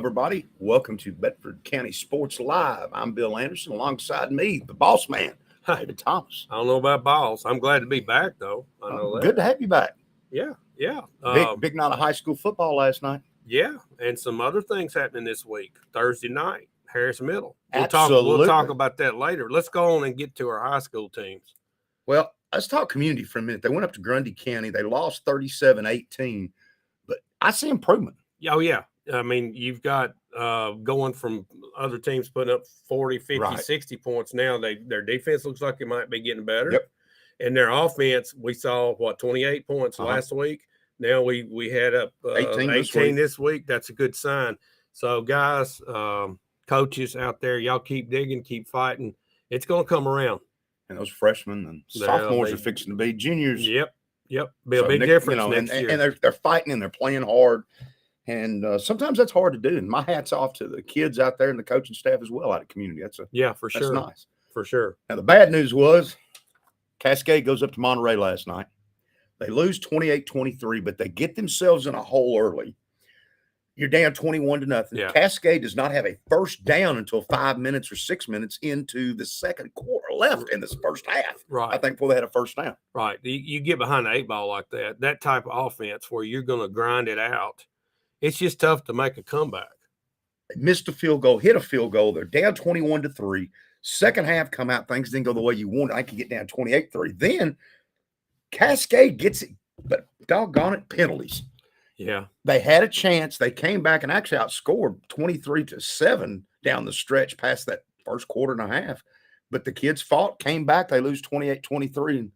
everybody. Welcome to Bedford County Sports Live. I'm Bill Anderson. Alongside me, the boss man, David Thomas. I don't know about balls. I'm glad to be back, though. I know that. Good to have you back. Yeah. Big night of high school football last night. Yeah, and some other things happening this week. Thursday night, Harris Middle. We'll talk about that later. Let's go on and get to our high school teams. Well, let's talk community for a minute. They went up to Grundy County. They lost 37-18, but I see improvement. Oh, yeah. I mean, you've got going from other teams putting up 40, 50, 60 points now. Their defense looks like it might be getting better. Yep. And their offense, we saw, 28 points last week. Now we had up 18 this week. That's a good sign. So, guys, coaches out there, y'all keep digging, keep fighting. It's going to come around. And those freshmen and sophomores are fixing to be juniors. Yep. Be a big difference next year. And they're fighting and they're playing hard. And sometimes that's hard to do. And my hat's off to the kids out there and the coaching staff as well out of community. For sure. That's nice. For sure. Now, the bad news was Cascade goes up to Monterey last night. They lose 28-23, but they get themselves in a hole early. You're down 21-0. Yeah. Cascade does not have a first down until 5 minutes or 6 minutes into the second quarter left in this first half. Right. I think before they had a first down. Right. You get behind the 8 ball like that type of offense where you're going to grind it out. It's just tough to make a comeback. They missed a field goal, hit a field goal. They're down 21-3. Second half come out, things didn't go the way you wanted. I could get down 28-3. Then Cascade gets it, but doggone it, penalties. Yeah. They had a chance. They came back and actually outscored 23-7 down the stretch past that first quarter and a half. But the kids fought, came back. They lose 28-23. And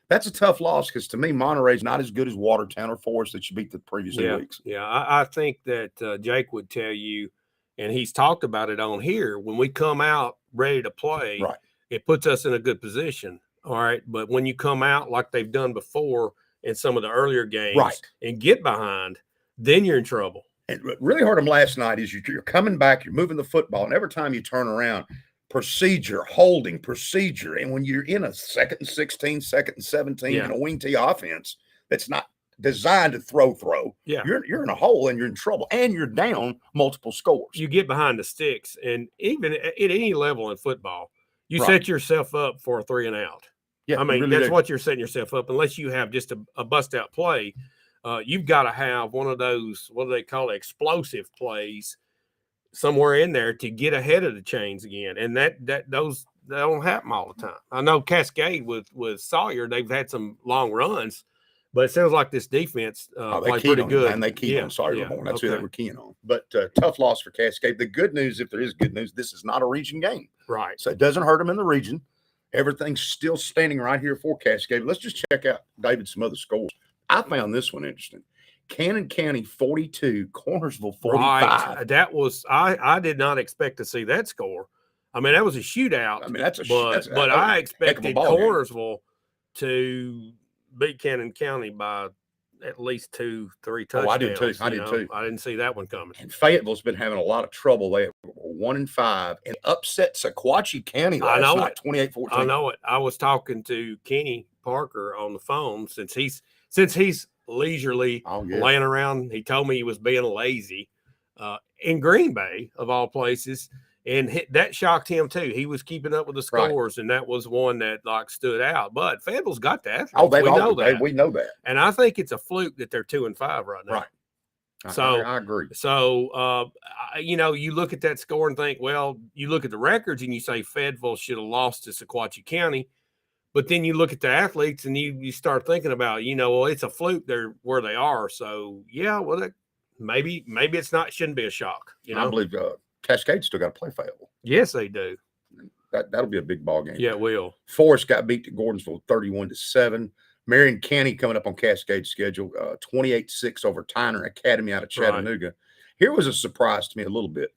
that's a tough loss because, to me, Monterey's not as good as Watertown or Forest that you beat the previous 2 weeks. Yeah, I think that Jake would tell you, and he's talked about it on here, when we come out ready to play, it puts us in a good position. All right. But when you come out like they've done before in some of the earlier games and get behind, then you're in trouble. And what really hurt them last night is you're coming back, you're moving the football, and every time you turn around, procedure, holding, procedure. And when you're in a 2nd and 16, 2nd and 17, and a wing T offense that's not designed to throw, you're in a hole and you're in trouble, and you're down multiple scores. You get behind the sticks, and even at any level in football, you set yourself up for a 3 and out. Yeah, I mean, that's what you're setting yourself up. Unless you have just a bust-out play, you've got to have one of those, what do they call it, explosive plays somewhere in there to get ahead of the chains again. And those don't happen all the time. I know Cascade with Sawyer, they've had some long runs, but it sounds like this defense played pretty good. And they key on Sawyer more. That's who they were keying on. But tough loss for Cascade. The good news, if there is good news, this is not a region game. Right. So it doesn't hurt them in the region. Everything's still standing right here for Cascade. Let's just check out, David, some other scores. I found this one interesting. Cannon County 42, Cornersville 45. Right. That was I did not expect to see that score. I mean, that was a shootout. I mean, but I expected Cornersville to beat Cannon County by at least 2-3 touchdowns. Oh, I did too. I didn't see that one coming. And Fayetteville's been having a lot of trouble. They were 1-5 and upset Sequatchie County last night, 28-14. I know it. I was talking to Kenny Parker on the phone since he's leisurely laying around. He told me he was being lazy in Green Bay, of all places. And that shocked him too. He was keeping up with the scores, and that was one that stood out. But Fayetteville's got that. We know that. And I think it's a fluke that they're 2-5 right now. Right. So I agree. So you look at that score and think, well, you look at the records and you say Fayetteville should have lost to Sequatchie County. But then you look at the athletes and you start thinking about, well, it's a fluke they're where they are. So maybe it's not, shouldn't be a shock. I believe Cascade still got to play Fayetteville. Yes, they do. That'll be a big ball game. Yeah, it will. Forest got beat to Gordonsville 31-7. Marion County coming up on Cascade's schedule, 28-6 over Tyner Academy out of Chattanooga. Right. Here was a surprise to me a little bit.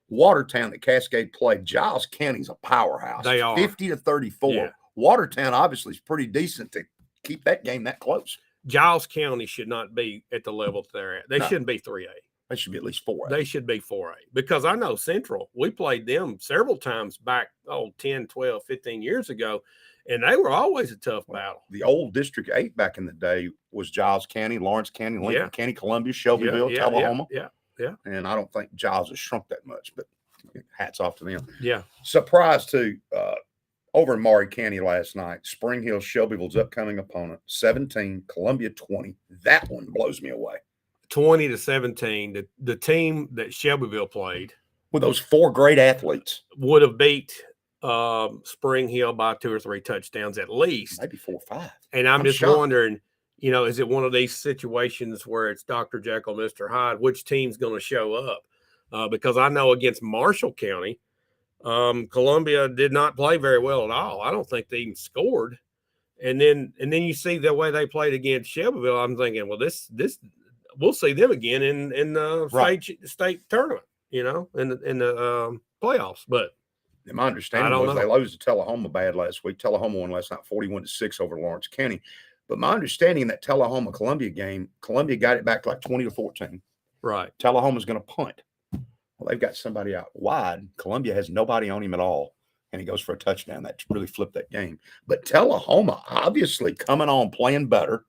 Watertown that Cascade played, Giles County's a powerhouse. They are. 50-34. Yeah. Watertown obviously is pretty decent to keep that game that close. Giles County should not be at the level that they're at. They shouldn't be 3A. They should be at least 4A. They should be 4A because I know Central, we played them several times back, 10, 12, 15 years ago, and they were always a tough battle. The old District 8 back in the day was Giles County, Lawrence County, Lincoln County, Columbia, Shelbyville, Tullahoma. Yeah. Yeah. And I don't think Giles has shrunk that much, but hats off to them. Yeah. Surprise too. Over in Maury County last night, Spring Hill, Shelbyville's upcoming opponent, 17, Columbia 20. That one blows me away. 20-17. The team that Shelbyville played with those 4 great athletes would have beat Spring Hill by 2 or 3 touchdowns at least, maybe 4 or 5. And I'm just shocked. wondering, is it one of these situations where it's Dr. Jekyll, Mr. Hyde? Which team's going to show up? Because I know against Marshall County, Columbia did not play very well at all. I don't think they even scored. And then you see the way they played against Shelbyville. I'm thinking, well, this we'll see them again in the state tournament, in the playoffs. But my understanding was they lost to Tullahoma bad last week. Tullahoma won last night 41-6 over Lawrence County. But my understanding in that Tullahoma Columbia game, Columbia got it back to like 20-14. Right. Tullahoma's going to punt. Well, they've got somebody out wide. Columbia has nobody on him at all, and he goes for a touchdown. That really flipped that game. But Tullahoma obviously coming on, playing better.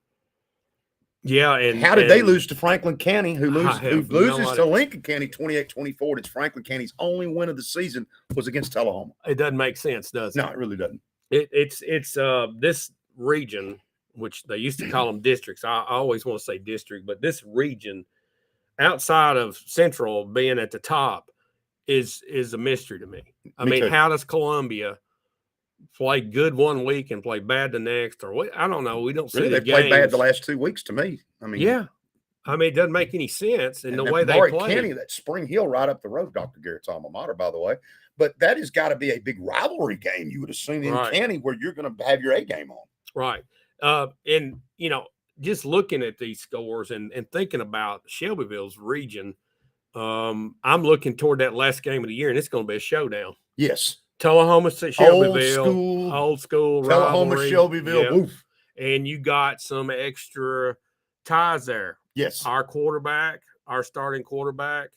Yeah, and how did they lose to Franklin County, who loses to Lincoln County 28-24? It's Franklin County's only win of the season was against Tullahoma. It doesn't make sense, does it? No, it really doesn't. It's this region, which they used to call them districts. I always want to say district, but this region outside of Central being at the top is a mystery to me. I mean, how does Columbia play good one week and play bad the next, or what? I don't know. We don't see really, the they played bad the last 2 weeks to me. I mean, yeah. I mean, it doesn't make any sense in the way they play. County, that Spring Hill right up the road, Dr. Garrett's alma mater, by the way. But that has got to be a big rivalry game you would assume in County where you're going to have your A game on. Right. And, just looking at these scores and thinking about Shelbyville's region, I'm looking toward that last game of the year, and it's going to be a showdown. Yes. Tullahoma, Shelbyville, old school Tullahoma, rivalry. Shelbyville. Yep. And you got some extra ties there. Yes. Our starting quarterback,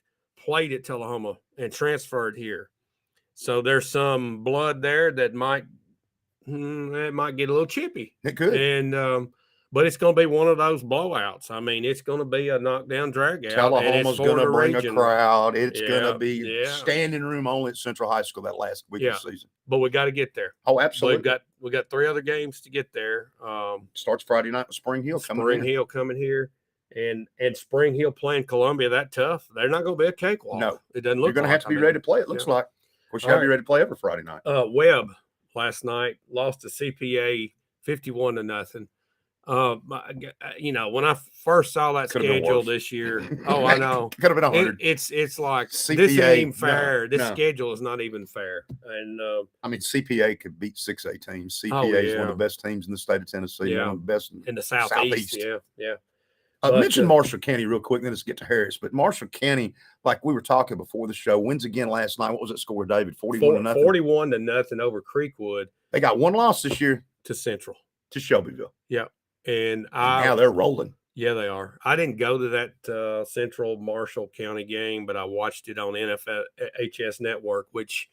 played at Tullahoma and transferred here. So there's some blood there that might get a little chippy. It could. And but it's going to be one of those blowouts. I mean, it's going to be a knockdown drag out. Tullahoma's going to bring a crowd. It's going to be standing room only at Central High School that last week of the season. But we got to get there. Oh, absolutely. We got 3 other games to get there. Starts Friday night with Spring Hill coming here. And Spring Hill playing Columbia that tough. They're not going to be a cakewalk. No. It doesn't look You're going to have to be ready to play, it looks like. Of course, you have to be ready to play every Friday night. Webb last night lost to CPA 51-0. When I first saw that schedule this year, I know. Could have been 100. It's like CPA, this ain't even fair. This schedule is not even fair. And I mean, CPA could beat 6A teams. CPA is one of the best teams in the state of Tennessee. One of the best in the southeast. Yeah. Mention Marshall County real quick, then let's get to Harris. But Marshall County, like we were talking before the show, wins again last night. What was that score, David? 41-0. 41-0 over Creekwood. They got one loss this year to Central, to Shelbyville. Yeah, and now they're rolling. Yeah, they are. I didn't go to that Central Marshall County game, but I watched it on NFHS Network, which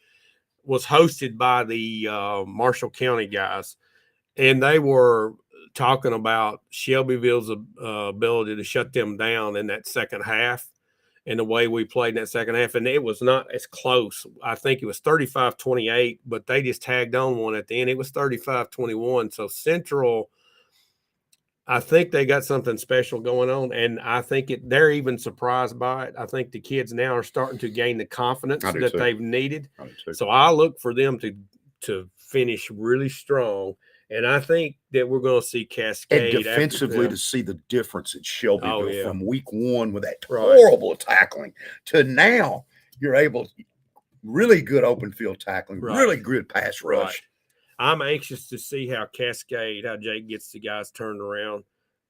was hosted by the Marshall County guys, and they were talking about Shelbyville's ability to shut them down in that second half and the way we played in that second half. And it was not as close. I think it was 35-28, but they just tagged on one at the end. It was 35-21. So Central, I think they got something special going on, and I think they're even surprised by it. I think the kids now are starting to gain the confidence that they've needed. So I look for them to finish really strong. And I think that we're going to see Cascade. And defensively, to see the difference at Shelbyville from week one with that horrible tackling to now, you're able to really good open field tackling, really good pass rush. Right. I'm anxious to see how Jake gets the guys turned around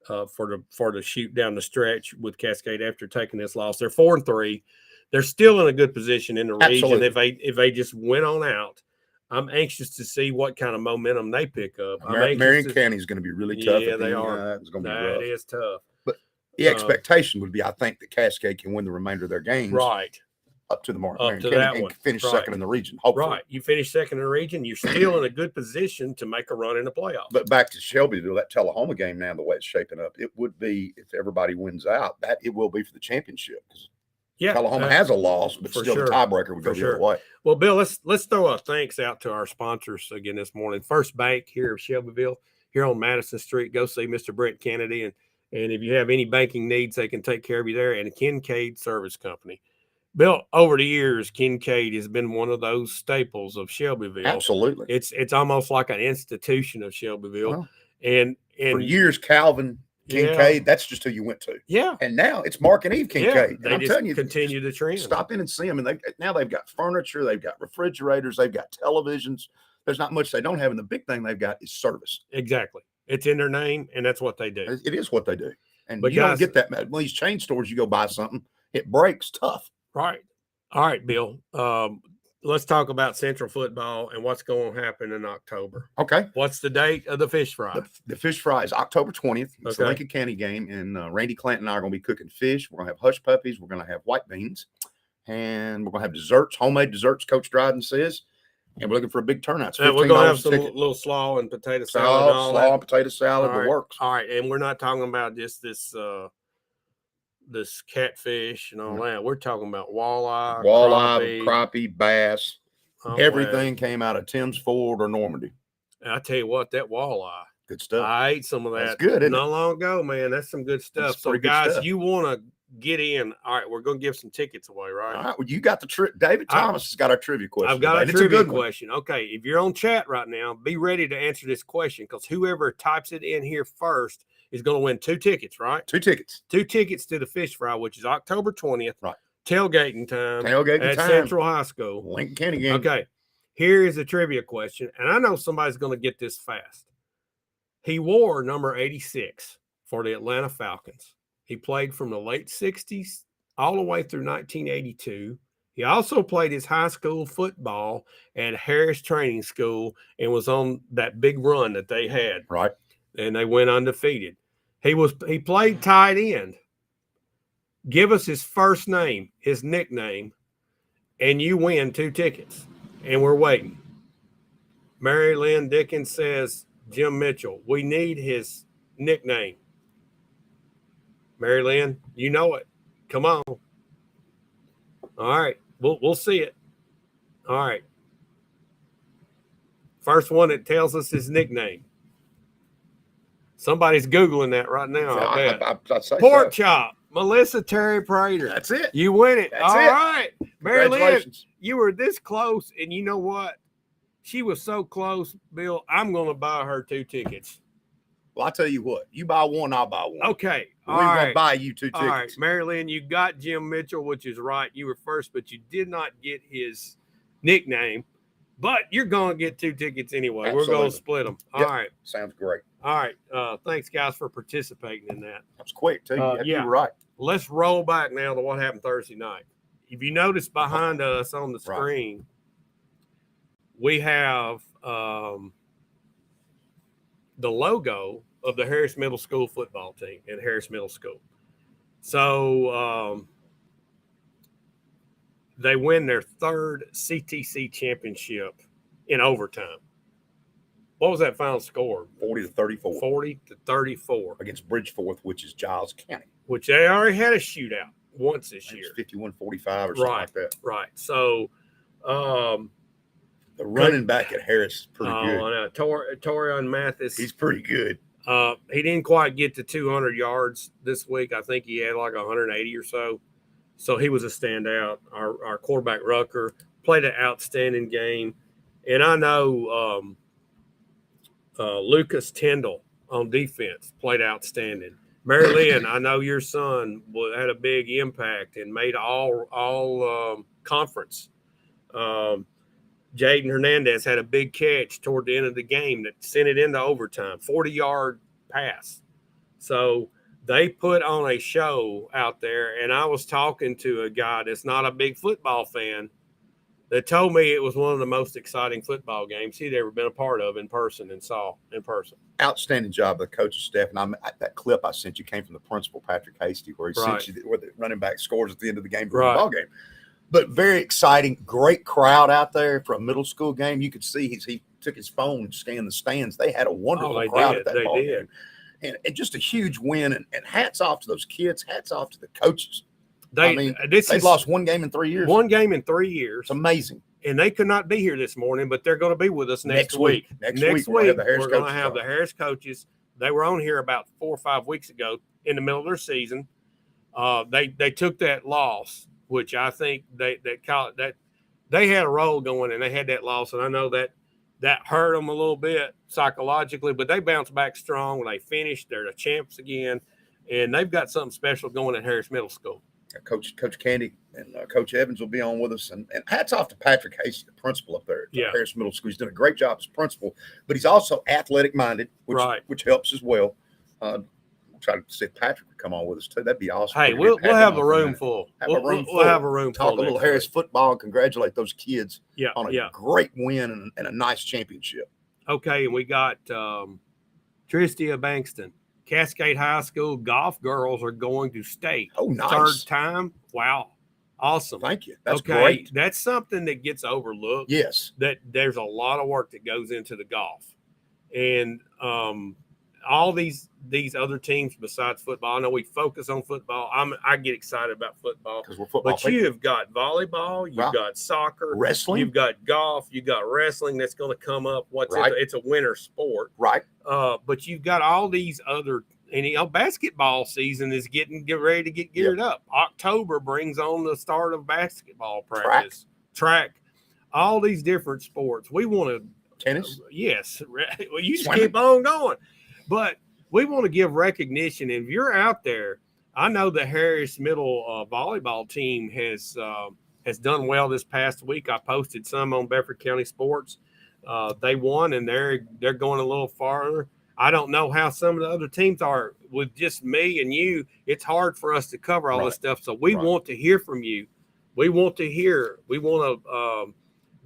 for the shoot down the stretch with Cascade after taking this loss. They're 4-3. They're still in a good position in the region. If they just went on out. I'm anxious to see what kind of momentum they pick up. Marion County is going to be really tough. Yeah, they are. It's going to be rough. That is tough. But the expectation would be, I think, that Cascade can win the remainder of their games. Right. Up to the mark. Up to that one. Finish second in the region, hopefully. Right. You finish second in the region, you're still in a good position to make a run in the playoffs. But back to Shelbyville, that Tullahoma game now, the way it's shaping up, it would be, if everybody wins out, that it will be for the championship. Yeah, Oklahoma has a loss, but for still sure. the tiebreaker would For go the sure. other way. Well, Bill, let's throw a thanks out to our sponsors again this morning. First Bank here of Shelbyville, here on Madison Street. Go see Mr. Brent Kennedy, and if you have any banking needs, they can take care of you there. And Kincaid Service Company. Bill, over the years, Kincaid has been one of those staples of Shelbyville. Absolutely. It's almost like an institution of Shelbyville. Well, and for years, Calvin Kincaid, that's just who you went to. Yeah. And now it's Mark and Eve Kincaid. They and I'm telling you, continue the trend. Stop in and see them. And now they've got furniture, they've got refrigerators, they've got televisions. There's not much they don't have. And the big thing they've got is service. Exactly. It's in their name, and that's what they do. It is what they do. And but you don't get that. When these chain stores, you go buy something, it breaks tough. Right. All right, Bill. Let's talk about Central football and what's going to happen in October. Okay. What's the date of the fish fry? The fish fry is October 20th. It's the Lincoln County game, and Randy Clanton and I are going to be cooking fish. We're going to have hush puppies. We're going to have white beans, and we're going to have desserts, homemade desserts, Coach Dryden says. And we're looking for a big turnout. We're going to have some little slaw and potato salad. Slaw and potato salad, the works. All right, and we're not talking about just this catfish and all that. We're talking about walleye, crappie, bass. Everything came out of Tim's Ford or Normandy. And I tell you what, that walleye, good stuff. I ate some of that. That's good, not long ago, man. That's some good stuff. So, guys, you want to get in? All right, we're going to give some tickets away, right? All right. Well, you got the trip. David Thomas has got our trivia question. I've got a trivia question. Okay, if you're on chat right now, be ready to answer this question because whoever types it in here first is going to win 2 tickets, right? 2 tickets. 2 tickets to the fish fry, which is October 20th. Right. Tailgating time. At Central High School. Lincoln County game. Okay. Here is a trivia question, and I know somebody's going to get this fast. He wore number 86 for the Atlanta Falcons. He played from the late 60s all the way through 1982. He also played his high school football at Harris Training School and was on that big run that they had. Right. And they went undefeated. He played tight end. Give us his first name, his nickname, and you win 2 tickets. And we're waiting. Mary Lynn Dickens says, Jim Mitchell, we need his nickname. Mary Lynn, you know it. Come on. All right. We'll see it. All right. First one that tells us his nickname. Somebody's Googling that right now. I say Pork chop. Melissa Terry Prater. That's it. You win it. All right. Mary Lynn, you were this close, and you know what? She was so close, Bill. I'm going to buy her 2 tickets. Well, I'll tell you what. You buy one, I'll buy one. Okay. We're going to buy you 2 tickets. All right. Mary Lynn, you got Jim Mitchell, which is right. You were first, but you did not get his nickname. But you're going to get 2 tickets anyway. Absolutely. We're going to split them. All right. Sounds great. All right. Thanks, guys, for participating in that. That was quick, too. Yeah. You were right. Let's roll back now to what happened Thursday night. If you notice behind us on the screen, we have the logo of the Harris Middle School football team at Harris Middle School. So they win their 3rd CTC championship in overtime. What was that final score? 40-34. 40-34. Against Bridgeforth, which is Giles County. Which they already had a shootout once this year. 51-45 or something like that. Right. So the running back at Harris is pretty good. I know. Torian Mathis. He's pretty good. He didn't quite get to 200 yards this week. I think he had like 180 or so. So he was a standout. Our quarterback, Rucker, played an outstanding game. And I know Lucas Tyndall on defense played outstanding. Mary Lynn, I know your son had a big impact and made all conference. Jaden Hernandez had a big catch toward the end of the game that sent it into overtime, 40-yard pass. So they put on a show out there, and I was talking to a guy that's not a big football fan that told me it was one of the most exciting football games he'd ever been a part of in person and saw in person. Outstanding job of the coaching staff. And that clip I sent you came from the principal, Patrick Hasty, where he sent you where the running back scores at the end of the game for the ball game. But very exciting, great crowd out there for a middle school game. You could see he took his phone and scanned the stands. They had a wonderful crowd at that ball game. And just a huge win. And hats off to those kids. Hats off to the coaches. They've lost one game in 3 years. One game in 3 years. It's amazing. And they could not be here this morning, but they're going to be with us next week. Next week, we're going to have the Harris coaches. They were on here about 4 or 5 weeks ago in the middle of their season. They took that loss, which I think they had a roll going, and they had that loss, and I know that hurt them a little bit psychologically, but they bounced back strong. When they finished, they're the champs again, and they've got something special going at Harris Middle School. Coach Candy and Coach Evans will be on with us, and hats off to Patrick Hasty, the principal up there at Harris Middle School. He's done a great job as principal, but he's also athletic minded, which helps as well. I'll try to see if Patrick would come on with us too. That'd be awesome. Hey, we'll have a room full. We'll have a room full. Talk a little Harris football and congratulate those kids on a great win and a nice championship. Okay, and we got Tristia Bankston. Cascade High School golf girls are going to state. Oh, nice. Third time. Wow. Awesome. Thank you. That's great. That's something that gets overlooked. Yes. That there's a lot of work that goes into the golf. And all these other teams besides football, I know we focus on football. I get excited about football. Because we're football But you have got volleyball, you've got soccer, wrestling, you've got golf, you've got wrestling that's going to come up. It's a winter sport. Right. But you've got all these other, and basketball season is getting ready to get geared up. October brings on the start of basketball practice, track, all these different sports. We want to tennis. Yes, well, you just keep on going, but we want to give recognition. And if you're out there, I know the Harris Middle volleyball team has done well this past week. I posted some on Bedford County Sports. They won, and they're going a little farther. I don't know how some of the other teams are. With just me and you, it's hard for us to cover all this stuff. So we want to hear from you. We want to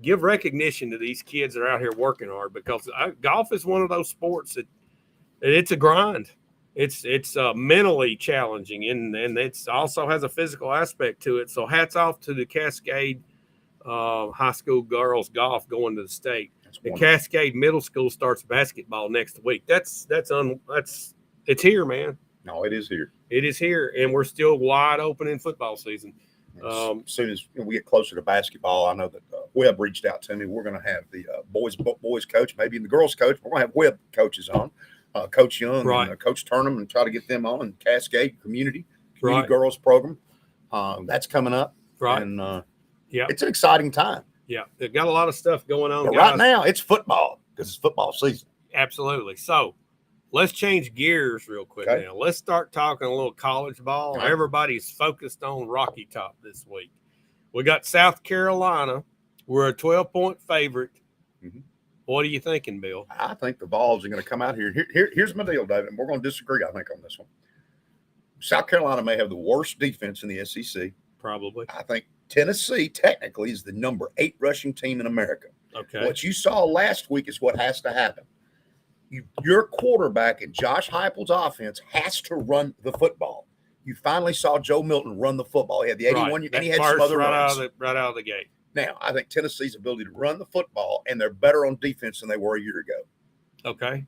give recognition to these kids that are out here working hard, because golf is one of those sports that it's a grind. It's mentally challenging, and it's also has a physical aspect to it. So hats off to the Cascade High School girls golf going to the state. The Cascade Middle School starts basketball next week. It's here, man. No, it is here. It is here, and we're still wide open in football season. As soon as we get closer to basketball, I know that Webb reached out to me. We're going to have the boys coach, maybe the girls coach. We're going to have Webb coaches on, Coach Young and Coach Turnham, and try to get them on. And Cascade Community Girls Program, that's coming up. Right. And it's an exciting time. Yeah, they've got a lot of stuff going on. But right now, it's football because it's football season. Absolutely. So let's change gears real quick now. Let's start talking a little college ball. Right. Everybody's focused on Rocky Top this week. We got South Carolina. We're a 12-point favorite. Mm-hmm. What are you thinking, Bill? I think the Vols are going to come out here. Here's my deal, David, and we're going to disagree, I think, on this one. South Carolina may have the worst defense in the SEC. Probably. I think Tennessee technically is the number 8 rushing team in America. Okay. What you saw last week is what has to happen. Your quarterback and Josh Heupel's offense has to run the football. You finally saw Joe Milton run the football. He had the 81, and he had some other runs. Right out of the gate. Now, I think Tennessee's ability to run the football, and they're better on defense than they were a year ago. Okay.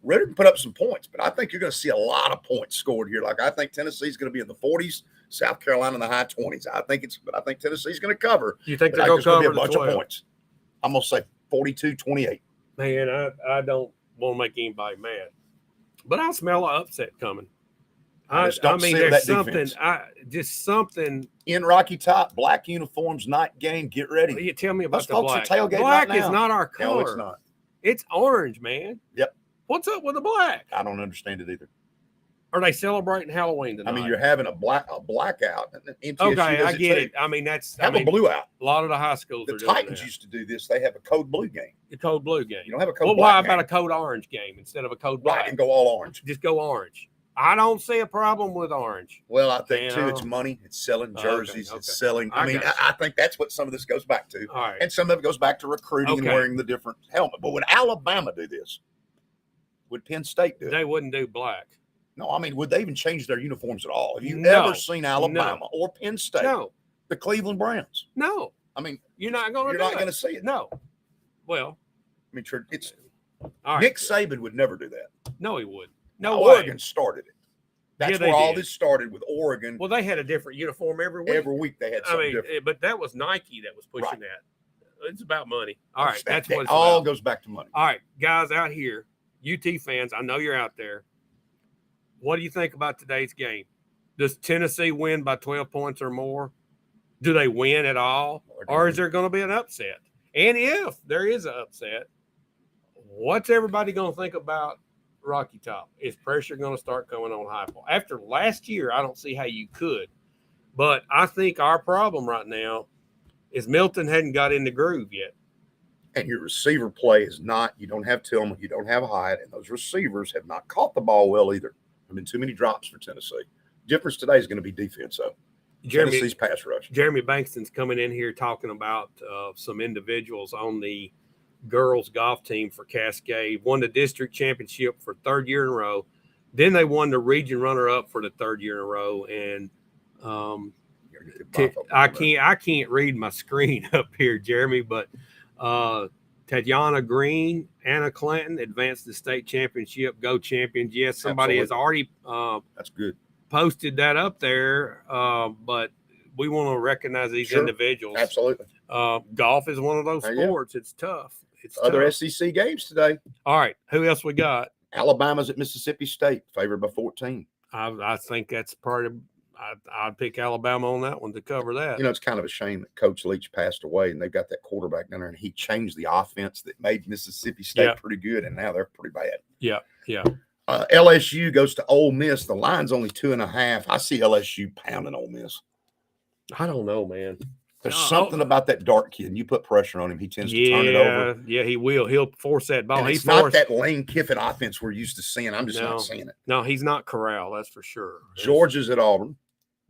Ritter can put up some points, but I think you're going to see a lot of points scored here. Like, I think Tennessee's going to be in the 40s, South Carolina in the high 20s. I think Tennessee's going to cover. You think they're going to cover a bunch of points? I'm going to say 42-28. Man, I don't want to make anybody mad, but I smell an upset coming. There's something in Rocky Top, black uniforms, night game. Get ready. You tell me about the black. Black is not our color. No, it's not. It's orange, man. Yep. What's up with the black? I don't understand it either. Are they celebrating Halloween tonight? I mean, you're having a blackout. Okay, I get it. I mean, a blue out. A lot of the high schools. The Titans used to do this. They have a code blue game. The code blue game. You don't have a code. Well, black why about a code orange game instead of a code black? Right, and go all orange. Just go orange. I don't see a problem with orange. Well, I think too, it's money. It's selling jerseys. Okay. It's selling. I think that's what some of this goes back to. All right. And some of it goes back to recruiting and wearing the different helmet. But would Alabama do this? Would Penn State do it? They wouldn't do black. No, I mean, would they even change their uniforms at all? Have you ever seen Alabama or Penn State? No. The Cleveland Browns? No. I mean, you're not going to see it. No. Well, I mean, it's all right. Nick Saban would never do that. No, he would. No way. Oregon started it. That's they where all did. this started with Oregon. Well, they had a different uniform every week. Every week they had something different. But that was Nike that was pushing that. It's about money. All right, that's what it's all about. goes back to money. All right, guys out here, UT fans, I know you're out there. What do you think about today's game? Does Tennessee win by 12 points or more? Do they win at all? Or is there going to be an upset? And if there is an upset, what's everybody going to think about Rocky Top? Is pressure going to start coming on Heupel? After last year, I don't see how you could. But I think our problem right now is Milton hadn't got in the groove yet. And your receiver play is not, you don't have Tillman, you don't have Hyatt, and those receivers have not caught the ball well either. There have been too many drops for Tennessee. Difference today is going to be defense, though. Tennessee's pass rush. Jeremy Bankston's coming in here talking about some individuals on the girls golf team for Cascade. Won the district championship for third year in a row. Then they won the region runner-up for the third year in a row. And I can't read my screen up here, Jeremy, but Tatiana Green, Anna Clanton advanced the state championship, go champions. Yes, somebody has already that's good. Posted that up there, but we want to recognize these individuals. Absolutely. Golf is one of those sports. It's tough. It's other tough. SEC games today. All right, who else we got? Alabama's at Mississippi State, favored by 14. I think that's part of. I'd pick Alabama on that one to cover that. You know, it's kind of a shame that Coach Leach passed away, and they've got that quarterback down there, and he changed the offense that made Mississippi State pretty good, and now they're pretty bad. Yeah. LSU goes to Ole Miss. The line's only 2.5. I see LSU pounding Ole Miss. I don't know, man. There's something about that Dart kid. You put pressure on him, he tends to turn it over. Yeah, he will. He'll force that ball. It's not that Lane Kiffin offense we're used to seeing. I'm just not seeing it. No, he's not Corral. That's for sure. Georgia's at Auburn.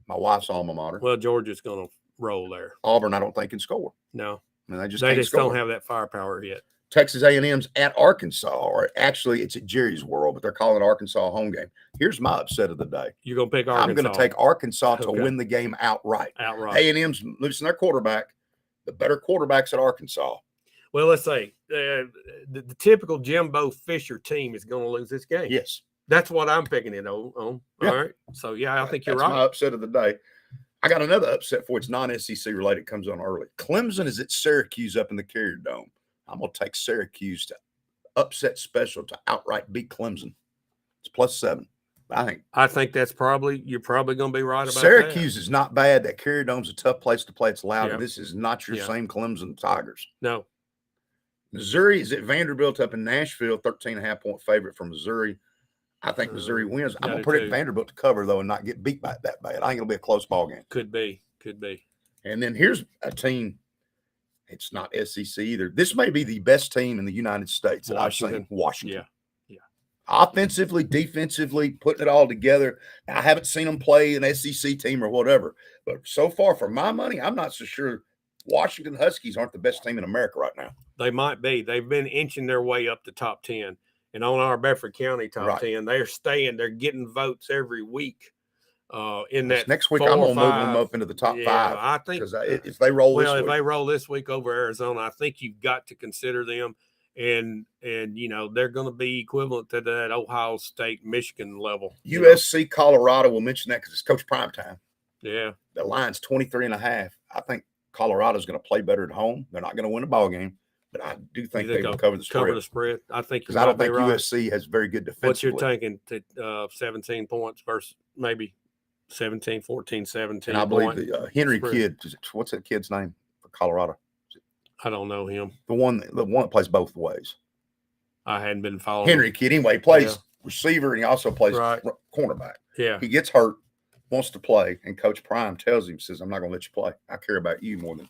My wife's alma mater. Well, Georgia's going to roll there. Auburn, I don't think, can score. No. I mean, they just don't have that firepower yet. Texas A&M's at Arkansas, or actually it's at Jerry's World, but they're calling Arkansas a home game. Here's my upset of the day. You're going to pick Arkansas. I'm going to take Arkansas to win the game outright. A&M's losing their quarterback. The better quarterbacks at Arkansas. Well, let's say the typical Jimbo Fisher team is going to lose this game. Yes. That's what I'm picking it on. Yeah. All right. So, I think you're right. That's my upset of the day. I got another upset for it's non-SEC related. Comes on early. Clemson is at Syracuse up in the Carrier Dome. I'm going to take Syracuse to upset special to outright beat Clemson. It's +7. I think that's you're probably going to be right about Syracuse is not bad. That Carrier Dome's a tough place to play. It's loud. Yeah. This is not your same Clemson Tigers. No. Missouri is at Vanderbilt up in Nashville, 13.5-point favorite for Missouri. I think Missouri wins. I'm going to predict Vanderbilt to cover, though, and not get beat by it that bad. I think it'll be a close ball game. Could be. And then here's a team. It's not SEC either. This may be the best team in the United States that I've seen. Washington. Yeah. Offensively, defensively, putting it all together. Now, I haven't seen them play an SEC team or whatever, but so far, for my money, I'm not so sure Washington Huskies aren't the best team in America right now. They might be. They've been inching their way up the top 10. And on our Bedford County top 10, they're getting votes every week. In that next week, I'm gonna move them up into the top 5. I think because if they roll if they roll this week over Arizona, I think you've got to consider them, and they're going to be equivalent to that Ohio State, Michigan level. USC, Colorado. We'll mention that because it's Coach Prime time. Yeah, the line's 23.5. I think Colorado's going to play better at home. They're not going to win a ball game, but I do think they will cover the spread. I think because I don't think USC has very good defense. What you're taking to 17 points versus maybe 17, 14, 17. And I believe the Henry kid, what's that kid's name for Colorado? I don't know him. The one that plays both ways. I hadn't been following Henry kid. Anyway, he plays receiver and he also plays cornerback. Yeah. He gets hurt, wants to play, and Coach Prime tells him, says, I'm not going to let you play. I care about you more than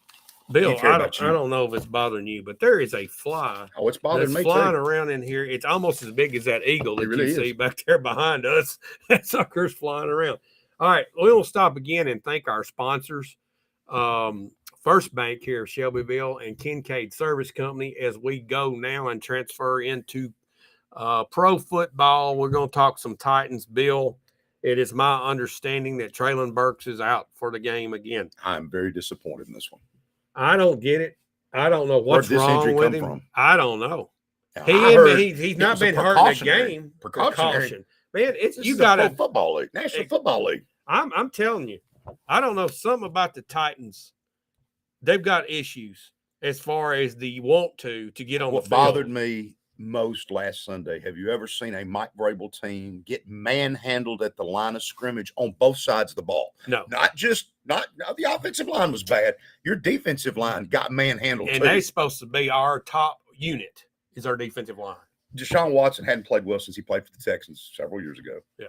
Bill. I don't know if it's bothering you, but there is a fly. Oh, it's bothering me flying around in here. It's almost as big as that eagle that you see back there behind us. That sucker's flying around. All right, we'll stop again and thank our sponsors, First Bank here of Shelbyville and Kincaid Service Company, as we go now and transfer into pro football. We're going to talk some Titans. Bill, it is my understanding that Traylon Burks is out for the game again. I'm very disappointed in this one. I don't get it. I don't know what's wrong with him. I don't know. He's not been hurt in the game. Precaution. Man, This you is got a pro football league, National Football League. I'm telling you, I don't know, something about the Titans. They've got issues as far as the want to get on the What field. bothered me most last Sunday, have you ever seen a Mike Vrabel team get manhandled at the line of scrimmage on both sides of the ball? No. Not the offensive line was bad. Your defensive line got manhandled and too. they're supposed to be our top unit is our defensive line. Deshaun Watson hadn't played well since he played for the Texans several years ago. Yeah.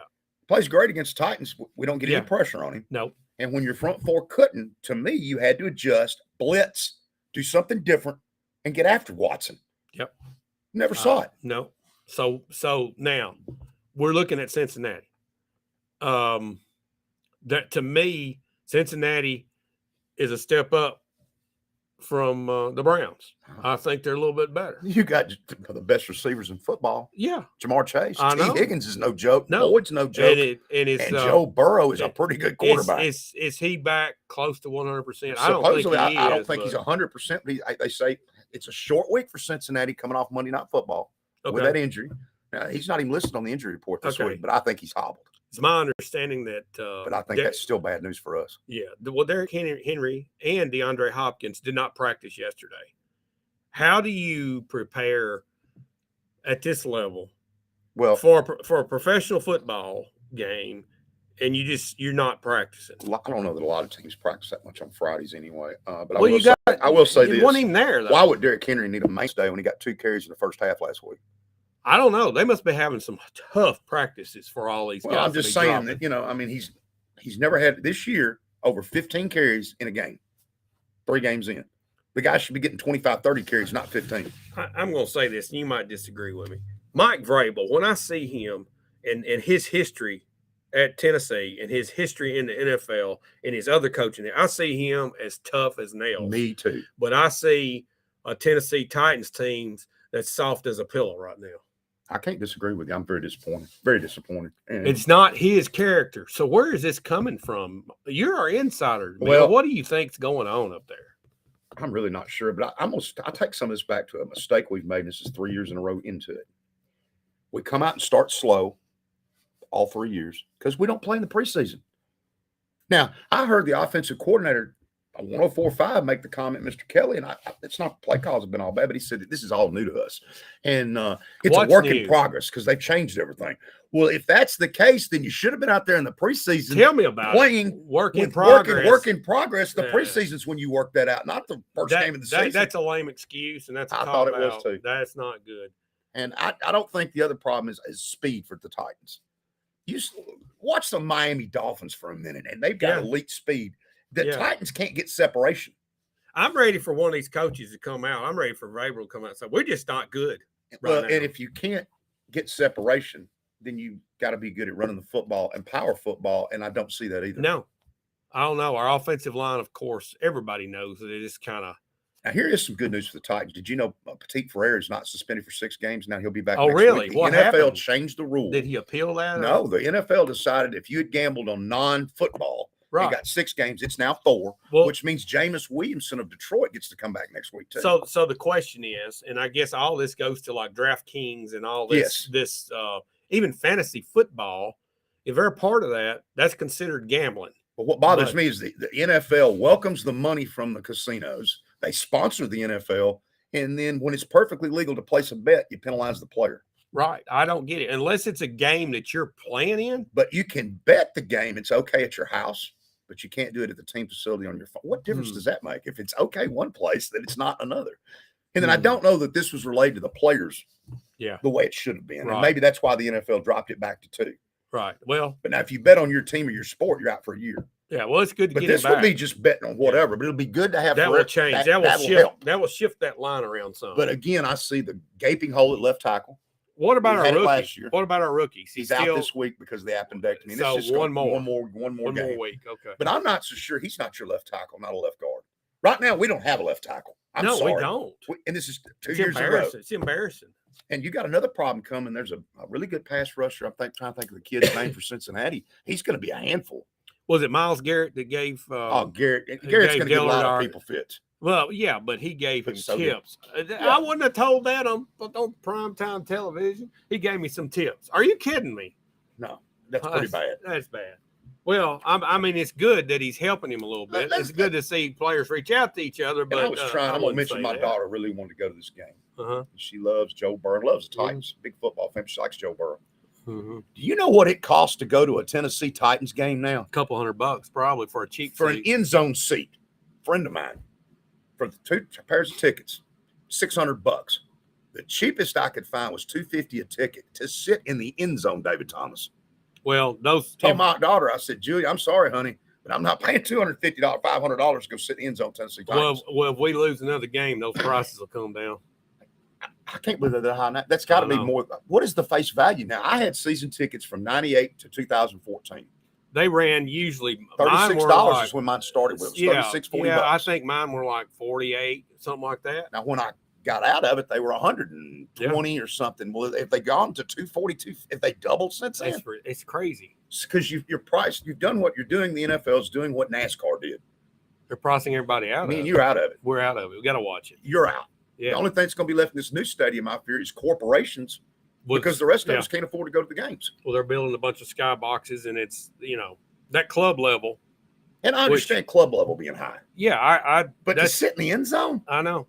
Plays great against the Titans. We don't get any pressure on him. No. And when your front four couldn't, to me, you had to adjust, blitz, do something different, and get after Watson. Yep. Never saw it. No. So now we're looking at Cincinnati. That to me, Cincinnati is a step up from the Browns. I think they're a little bit better. You got the best receivers in football. Yeah. Jamar Chase. I know. T. Higgins is no joke. No. Boyd's no joke. And Joe Burrow is a pretty good quarterback. Is he back close to 100%? I don't think he's 100%. They say it's a short week for Cincinnati coming off Monday Night Football with that injury. Now, he's not even listed on the injury report this week, but I think he's hobbled. It's my understanding that but I think that's still bad news for us. Yeah. Well, Derrick Henry and DeAndre Hopkins did not practice yesterday. How do you prepare at this level for a professional football game and you're not practicing? I don't know that a lot of teams practice that much on Fridays anyway. But well, I will say this. He wasn't even there, though. Why would Derrick Henry need a mainstay when he got 2 carries in the first half last week? I don't know. They must be having some tough practices for all these guys. I'm just saying that, he's never had this year over 15 carries in a game, 3 games in. The guy should be getting 25, 30 carries, not 15. I'm going to say this, and you might disagree with me. Mike Vrabel, when I see him and his history at Tennessee and his history in the NFL and his other coaching, I see him as tough as nails. Me too. But I see a Tennessee Titans team that's soft as a pillow right now. I can't disagree with you. I'm very disappointed. Very disappointed. And it's not his character. So where is this coming from? You're our insider. Man. Well, what do you think's going on up there? I'm really not sure, but I take some of this back to a mistake we've made. This is 3 years in a row into it. We come out and start slow all 3 years because we don't play in the preseason. Now, I heard the offensive coordinator on 104.5 make the comment, Mr. Kelly, and it's not play calls have been all bad, but he said that this is all new to us. And it's a work in progress because they've changed everything. Well, if that's the case, then you should have been out there in the preseason. Tell me about playing work in progress. Work in progress. The preseason's when you work that out, not the first game of the season. That's a lame excuse, and that's I thought it was too. That's not good. And I don't think the other problem is speed for the Titans. You watch the Miami Dolphins for a minute, and they've got elite speed. The Titans can't get separation. I'm ready for one of these coaches to come out. I'm ready for Vrabel to come out and say, we're just not good. And if you can't get separation, then you got to be good at running the football and power football, and I don't see that either. No. I don't know. Our offensive line, of course, everybody knows that it is kind of. Now, here is some good news for the Titans. Did you know Petit Ferrer is not suspended for 6 games? Now he'll be back next really? week. What NFL happened? Changed the rule. Did he appeal that? No, the NFL decided if you had gambled on non-football, you got 6 games. It's now 4, which means Jameis Williamson of Detroit gets to come back next week too. So the question is, and I guess all this goes to like DraftKings and all this, even fantasy football. If they're a part of that, that's considered gambling. But what bothers me is the NFL welcomes the money from the casinos. They sponsor the NFL, and then when it's perfectly legal to place a bet, you penalize the player. Right. I don't get it. Unless it's a game that you're playing in. But you can bet the game. It's okay at your house, but you can't do it at the team facility on your phone. What difference does that make? If it's okay one place, then it's not another. And then I don't know that this was related to the players the way it should have been. Right. And maybe that's why the NFL dropped it back to 2. Right. Well, but now if you bet on your team or your sport, you're out for a year. Yeah. Well, it's good to get it back. But this will be just betting on whatever, but it'll be good to have that will change. That will shift that line around some. But again, I see the gaping hole at left tackle. What about our rookies? What about our rookies? He's out this week because of the appendectomy. So it's just one more week. Okay. But I'm not so sure he's not your left tackle, not a left guard. Right now, we don't have a left tackle. I'm sorry. We don't. And this is 2 years in a row. It's embarrassing. And you got another problem coming. There's a really good pass rusher. I'm trying to think of the kid's name for Cincinnati. He's going to be a handful. Was it Myles Garrett that gave? Garrett. Garrett's going to give a lot of people fits. Well, yeah, but he gave him so tips. I wouldn't have told that on primetime television. He gave me some tips. Are you kidding me? No, that's pretty bad. That's bad. Well, I mean, it's good that he's helping him a little bit. It's good to see players reach out to each other. But I was trying. I'm gonna mention my daughter really wanted to go to this game. Uh-huh. She loves Joe Burrow, loves the Titans, big football fan. She likes Joe Burrow. Mm-hmm. Do you know what it costs to go to a Tennessee Titans game now? A couple $100 probably for a cheap for seat. An end zone seat. Friend of mine, for the 2 pairs of tickets, $600. The cheapest I could find was $250 a ticket to sit in the end zone. David Thomas. Well, those told my daughter, I said, Julia, I'm sorry, honey, but I'm not paying $250, $500 to go sit in the end zone Tennessee Titans. Well, if we lose another game, those prices will come down. I can't believe they're high now. That's got to be more. What is the face value now? I had season tickets from '98 to 2014. They ran usually $36 is when mine started with. It was $36, $40. Yeah, I think mine were like 48, something like that. Now, when I got out of it, they were 120 or something. Well, if they gone to 242, if they doubled since then, it's crazy. Because you're priced. You've done what you're doing. The NFL is doing what NASCAR did. They're pricing everybody out. You're out of it. We're out of it. We got to watch it. You're out. Yeah. The only thing that's going to be left in this new stadium, I fear, is corporations, because the rest of us can't afford to go to the games. Well, they're building a bunch of sky boxes, and it's that club level. And I understand club level being high. Yeah, but to sit in the end zone, I know.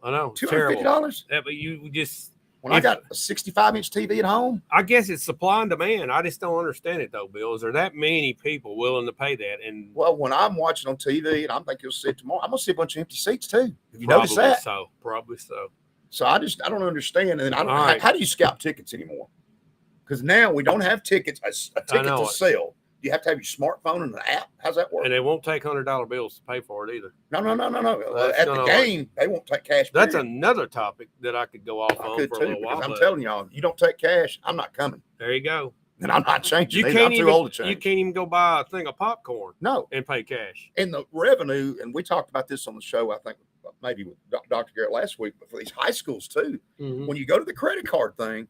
$250. Yeah, but you just I got a 65-inch TV at home. I guess it's supply and demand. I just don't understand it though, Bill. Is there that many people willing to pay that? And well, when I'm watching on TV, and I'm thinking you'll see it tomorrow, I'm gonna see a bunch of empty seats too. Have you noticed that? Probably so. So I don't understand. And how do you scalp tickets anymore? Because now we don't have tickets. A ticket to sell. You have to have your smartphone and an app. How's that work? And they won't take $100 bills to pay for it either. No. At the game, they won't take cash. That's another topic that I could go off on for a little while. I'm telling y'all, you don't take cash, I'm not coming. There you go. And I'm not changing. I'm too old to change. You can't even go buy a thing of popcorn. No. And pay cash. And the revenue, and we talked about this on the show, I think maybe with Dr. Garrett last week, but for these high schools too, when you go to the credit card thing,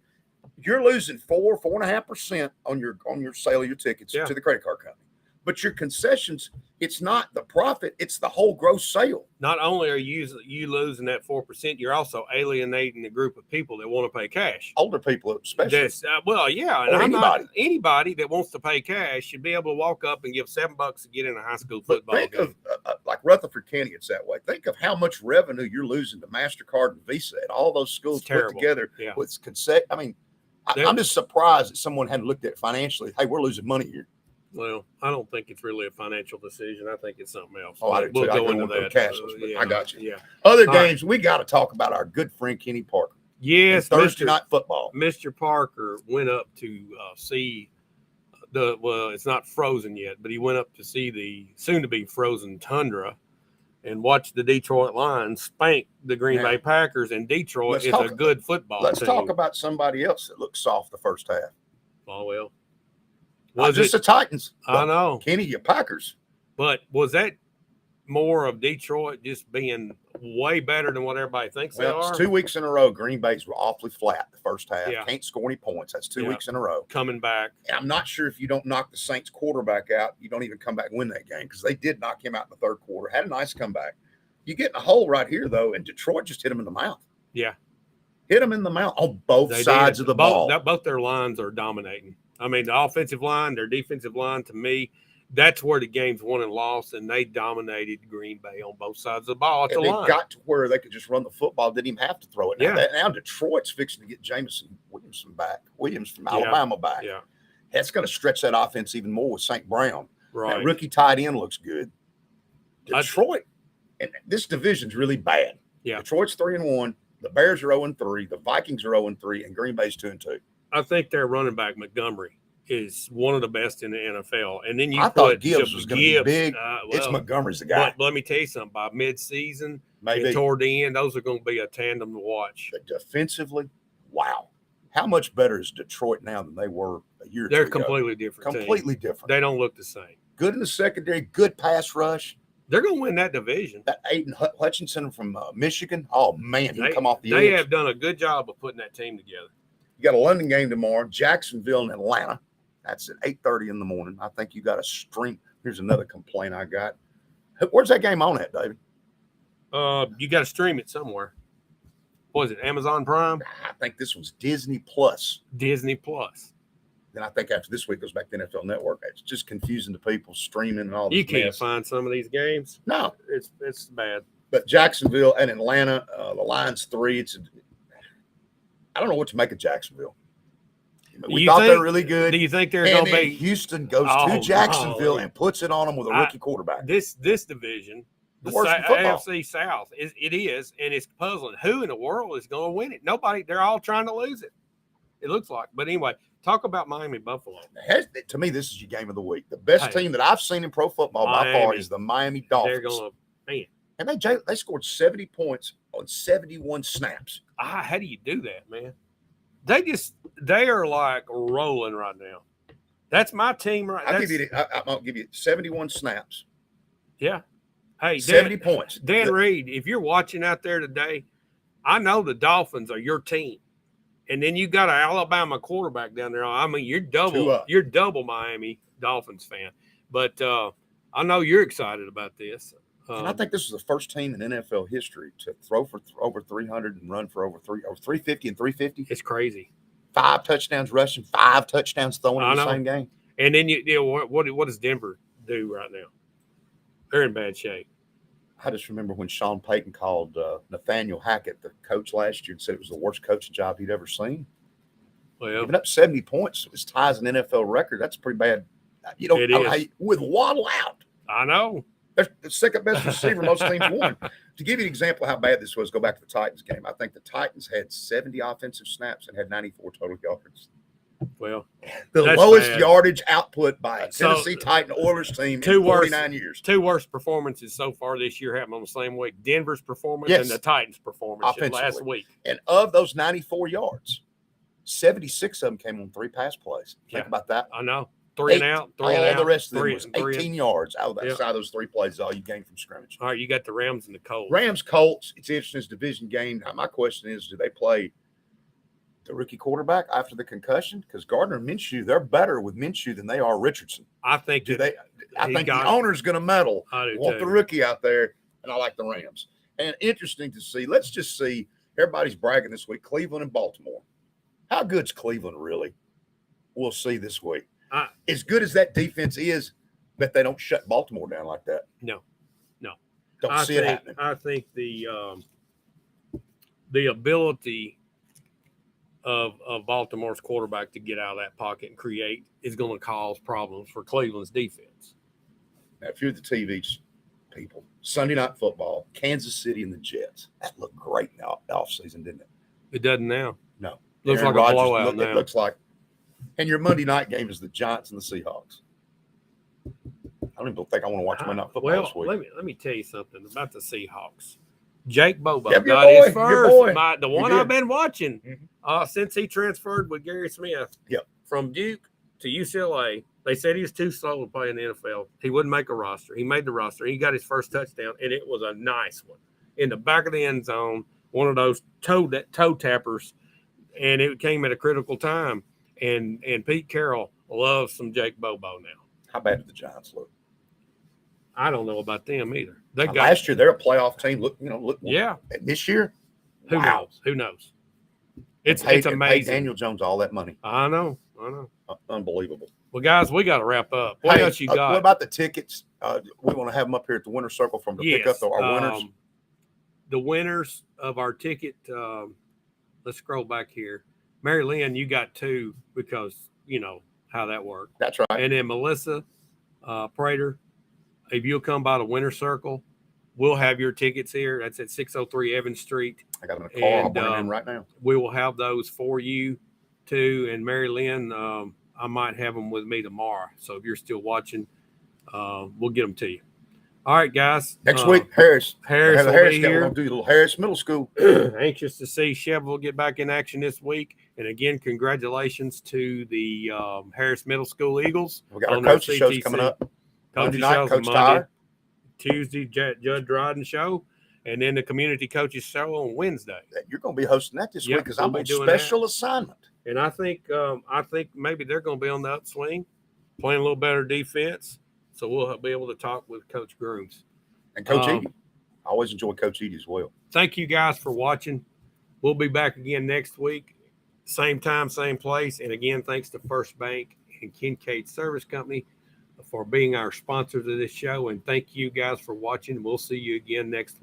you're losing 4.5% on your sale of your tickets to the credit card company. But your concessions, it's not the profit, it's the whole gross sale. Not only are you losing that 4%, you're also alienating the group of people that want to pay cash. Older people, especially. And anybody that wants to pay cash should be able to walk up and give $7 to get in a high school football game. Think of like Rutherford County, it's that way. Think of how much revenue you're losing to MasterCard and Visa and all those schools put together with concession. I mean, I'm just surprised that someone hadn't looked at it financially. Hey, we're losing money here. Well, I don't think it's really a financial decision. I think it's something else. Oh, I do we'll too. go into that. Cashless, I got you. Yeah. Other games, we got to talk about our good friend Kenny Parker. Yes, Thursday night football. Mr. Parker went up to see it's not frozen yet, but he went up to see the soon-to-be frozen tundra and watched the Detroit Lions spank the Green Bay Packers. And Detroit is a good football team. Let's talk about somebody else that looked soft the first half. Oh, well. Was just the Titans? I know. Kenny, your Packers. But was that more of Detroit just being way better than what everybody thinks they are? It's 2 weeks in a row. Green Bay's were awfully flat the first half. Can't score any points. That's 2 weeks in a row. Coming back. And I'm not sure if you don't knock the Saints quarterback out, you don't even come back and win that game, because they did knock him out in the third quarter. Had a nice comeback. You get in a hole right here, though, and Detroit just hit him in the mouth. Yeah. Hit him in the mouth on both sides of the ball. Both their lines are dominating. I mean, the offensive line, their defensive line, to me, that's where the game's won and lost, and they dominated Green Bay on both sides of the ball. And it got to where they could just run the football, didn't even have to throw it. Now Detroit's fixing to get Williams from Alabama back. Yeah. That's going to stretch that offense even more with St. Brown. Right. That rookie tight end looks good. Detroit, and this division's really bad. Yeah. Detroit's 3-1. The Bears are 0-3. The Vikings are 0-3, and Green Bay's 2-2. I think their running back Montgomery is one of the best in the NFL. And then I thought Gibbs was going to be big. It's Montgomery's the guy. But let me tell you something. By mid-season, maybe toward the end, those are going to be a tandem to watch. But defensively, wow. How much better is Detroit now than they were a year or two ago? They're completely different. Completely different. They don't look the same. Good in the secondary, good pass rush. They're going to win that division. That Aiden Hutchinson from Michigan, oh, man, he come off the edge. They have done a good job of putting that team together. You got a London game tomorrow, Jacksonville and Atlanta. That's at 8:30 in the morning. I think you got a stream. Here's another complaint I got. Where's that game on at, David? You got to stream it somewhere. What is it, Amazon Prime? I think this was Disney Plus. Disney Plus. then I think after this week goes back to NFL Network. It's just confusing to people streaming and all this. You can't mess. find some of these games. No, it's bad. But Jacksonville and Atlanta, the line's 3. I don't know what to make of Jacksonville. We thought they're really good. Do you think they're going to be? Houston goes to Jacksonville and puts it on them with a rookie quarterback. This division, the AFC South, it is, and it's puzzling. Who in the world is going to win it? Nobody. They're all trying to lose it. It looks like. But anyway, talk about Miami Buffalo. To me, this is your game of the week. The best team that I've seen in pro football by far is the Miami Dolphins. They're going to, man. And they scored 70 points on 71 snaps. How do you do that, man? They are like rolling right now. That's my team right now. I'll give you 71 snaps. Yeah. Hey, 70 points. Dan Reed, if you're watching out there today, I know the Dolphins are your team. And then you got an Alabama quarterback down there. I mean, you're double Miami Dolphins fan. But I know you're excited about this. And I think this is the first team in NFL history to throw for over 300 and run for over 350 and 350. It's crazy. 5 touchdowns rushing, 5 touchdowns throwing in the same game. And then what does Denver do right now? They're in bad shape. I just remember when Sean Payton called Nathaniel Hackett, the coach last year, and said it was the worst coaching job he'd ever seen. Well, giving up 70 points, which ties an NFL record. That's pretty bad. With Waddle out. I know. They're the second best receiver most teams won. To give you an example of how bad this was, go back to the Titans game. I think the Titans had 70 offensive snaps and had 94 total yards. Well, the lowest yardage output by a Tennessee Titan Oilers team in 49 years. 2 worst performances so far this year happened on the same week. Denver's performance and the Titans' performance last week. And of those 94 yards, 76 of them came on 3 pass plays. Think about that. I know. 3 and out. All the rest of them was 18 yards out of that side of those 3 plays. All you gained from scrimmage. All right, you got the Rams and the Colts. Rams-Colts, it's interesting. It's a division game. Now, my question is, do they play the rookie quarterback after the concussion? Because Gardner and Minshew, they're better with Minshew than they are Richardson. I think the owner's going to meddle. I want the rookie out there, and I like the Rams. And interesting to see. Let's just see. Everybody's bragging this week, Cleveland and Baltimore. How good's Cleveland really? We'll see this week. As good as that defense is, but they don't shut Baltimore down like that. No. Don't see it happening. I think the ability of Baltimore's quarterback to get out of that pocket and create is going to cause problems for Cleveland's defense. Now, if you're the TV people, Sunday Night Football, Kansas City and the Jets, that looked great in the offseason, didn't it? It doesn't now. No. Looks like a blowout now. It looks like. And your Monday night game is the Giants and the Seahawks. I don't even think I want to watch Monday Night Football this week. Let me tell you something about the Seahawks. Jake Bobo got his first. The one I've been watching since he transferred with Gary Smith from Duke to UCLA. They said he was too slow to play in the NFL. He wouldn't make a roster. He made the roster. He got his first touchdown, and it was a nice one in the back of the end zone. One of those toe tappers, and it came at a critical time. And Pete Carroll loves some Jake Bobo now. How bad did the Giants look? I don't know about them either. Last year they're a playoff team. Look. Yeah. And this year, who knows? It's amazing. Paid Daniel Jones all that money. I know. Unbelievable. Well, guys, we got to wrap up. What else you got? What about the tickets? We want to have them up here at the Winter Circle pick up our winners. The winners of our ticket. Let's scroll back here. Mary Lynn, you got 2 because you know how that worked. That's right. And then Melissa Prater, if you'll come by the Winter Circle, we'll have your tickets here. That's at 603 Evans Street. I got them in a car. I'll bring them in right now. We will have those for you too. And Mary Lynn, I might have them with me tomorrow. So if you're still watching, we'll get them to you. All right, guys. Next week, Harris will be here. We're going to do a little Harris Middle School. Anxious to see Chevrolet get back in action this week. And again, congratulations to the Harris Middle School Eagles. We got our coaching shows coming up. Monday night, Coach Tyler. Tuesday, Judge Dryden show. And then the community coaches show on Wednesday. You're going to be hosting that this week because I'm on special assignment. And I think maybe they're going to be on the upswing, playing a little better defense. So we'll be able to talk with Coach Grooms. And Coach Edie. I always enjoy Coach Edie as well. Thank you guys for watching. We'll be back again next week. Same time, same place. And again, thanks to First Bank and Kincaid Service Company for being our sponsors of this show. And thank you guys for watching. We'll see you again next week.